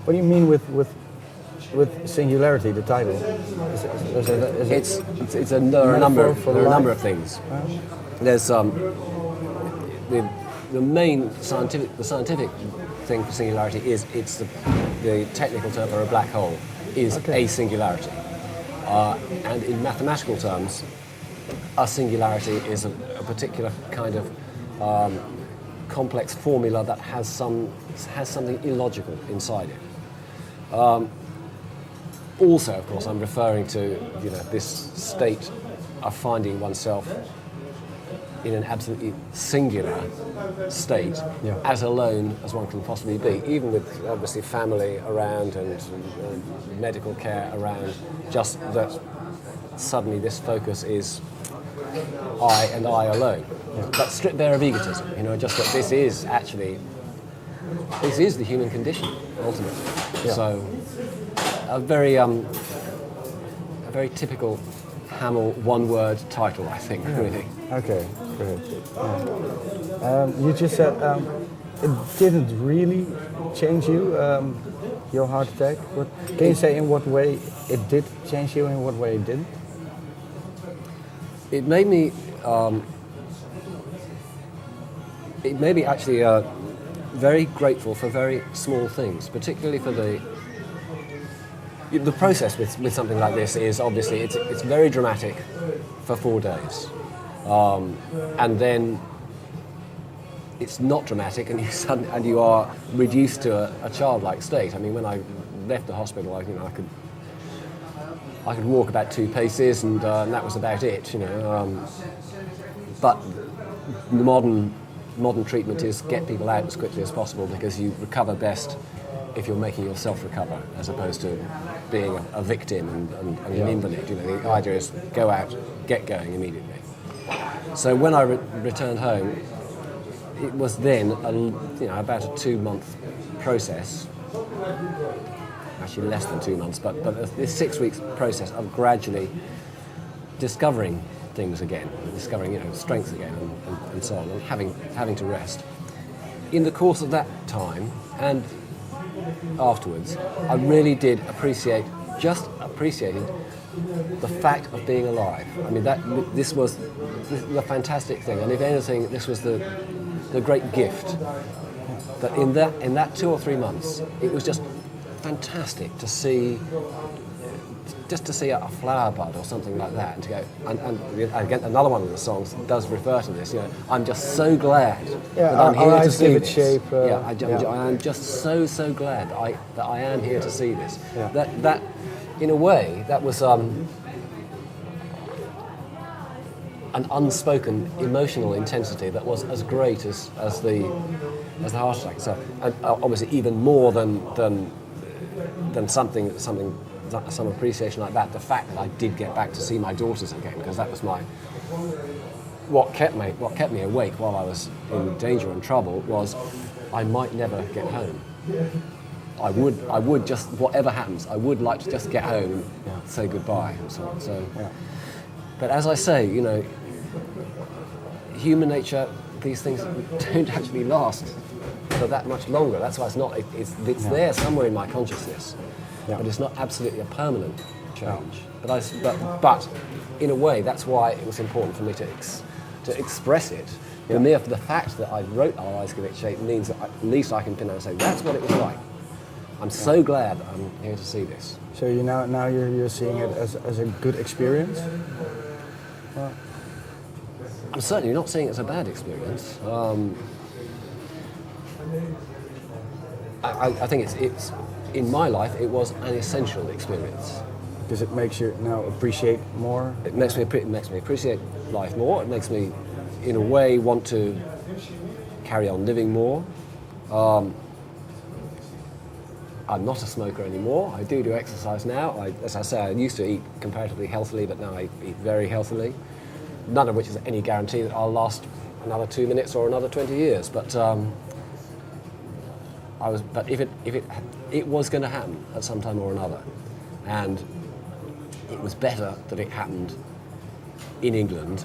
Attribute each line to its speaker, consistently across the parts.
Speaker 1: What do you mean with Singularity, the title?
Speaker 2: There are a number of things. There's the main scientific thing for Singularity is it's the technical term for a black hole is a singularity, and in mathematical terms, a singularity is a particular kind of complex formula that has something illogical inside it. Also, of course, I'm referring to this state of finding oneself in an absolutely singular state, as alone as one can possibly be, even with obviously family around and medical care around. Just that suddenly this focus is I and I alone, but stripped bare of egotism. Just that this is the human condition ultimately. Yeah. So a very typical Hamill one-word title, I think, really.
Speaker 1: Okay, great. You just said it didn't really change you, your heart attack. Can you say in what way it did change you and in what way it didn't?
Speaker 2: It made me actually very grateful for very small things, particularly for the process with something like this is obviously it's very dramatic for 4 days, and then it's not dramatic, and you are reduced to a childlike state. I mean, when I left the hospital, I could walk about 2 paces, and that was about it. But the modern treatment is get people out as quickly as possible, because you recover best if you're making yourself recover, as opposed to being a victim and an invalid. The idea is go out, get going immediately. So when I returned home, it was then about a 2-month process. Actually, less than 2 months, but this 6 weeks process of gradually discovering things again, discovering strengths again, and so on, and having to rest. In the course of that time and afterwards, I really did appreciated the fact of being alive. I mean, this was a fantastic thing, and if anything, this was the great gift. That in that 2 or 3 months, it was just fantastic to see a flower bud or something like that, and to go and again, another one of the songs does refer to this. I'm just so glad that I'm here to see this. Shape, I am just so glad that I am here to see this. Yeah. That in a way that was an unspoken emotional intensity that was as great as the heart attack. So, and obviously even more than some appreciation like that, the fact that I did get back to see my daughters again, because that was what kept me awake while I was in danger and trouble, was I might never get home. I would just, whatever happens, I would like to just get home and say goodbye and so on. So, but as I say, human nature, these things don't actually last for that much longer. That's why it's there somewhere in my consciousness. Yeah. But it's not absolutely a permanent change. No. But in a way, that's why it was important for me to express it. The fact that I wrote Our Eyes Give It Shape means that at least I can pin out and say, that's what it was like. I'm so glad that I'm here to see this.
Speaker 1: So now you're seeing it as a good experience?
Speaker 2: I'm certainly not seeing it as a bad experience. I think it's in my life, it was an essential experience.
Speaker 1: Does it make you now appreciate more?
Speaker 2: It makes me appreciate life more. It makes me, in a way, want to carry on living more. I'm not a smoker anymore. I do exercise now. As I say, I used to eat comparatively healthily, but now I eat very healthily. None of which is any guarantee that I'll last another 2 minutes or another 20 years. But if it was going to happen at some time or another, and it was better that it happened in England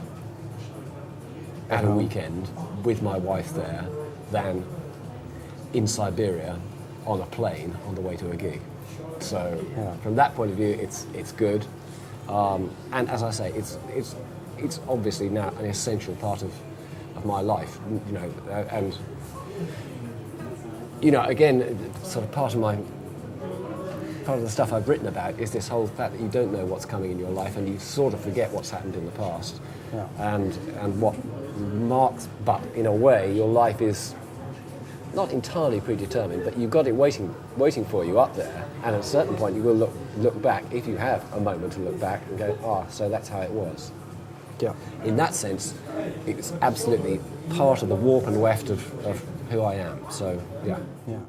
Speaker 2: at a weekend with my wife there than in Siberia on a plane on the way to a gig. So from that point of view, it's good. And as I say, it's obviously now an essential part of my life, you know, and you know, again, sort of part of the stuff I've written about is this whole fact that you don't know what's coming in your life, and you sort of forget what's happened in the past, and what marks. But in a way, your life is not entirely predetermined, but you've got it waiting for you up there, and at a certain point you will look back, if you have a moment to look back and go, so that's how it was.
Speaker 1: Yeah.
Speaker 2: In that sense, it's absolutely part of the warp and weft of who I am. So, yeah.
Speaker 1: Yeah.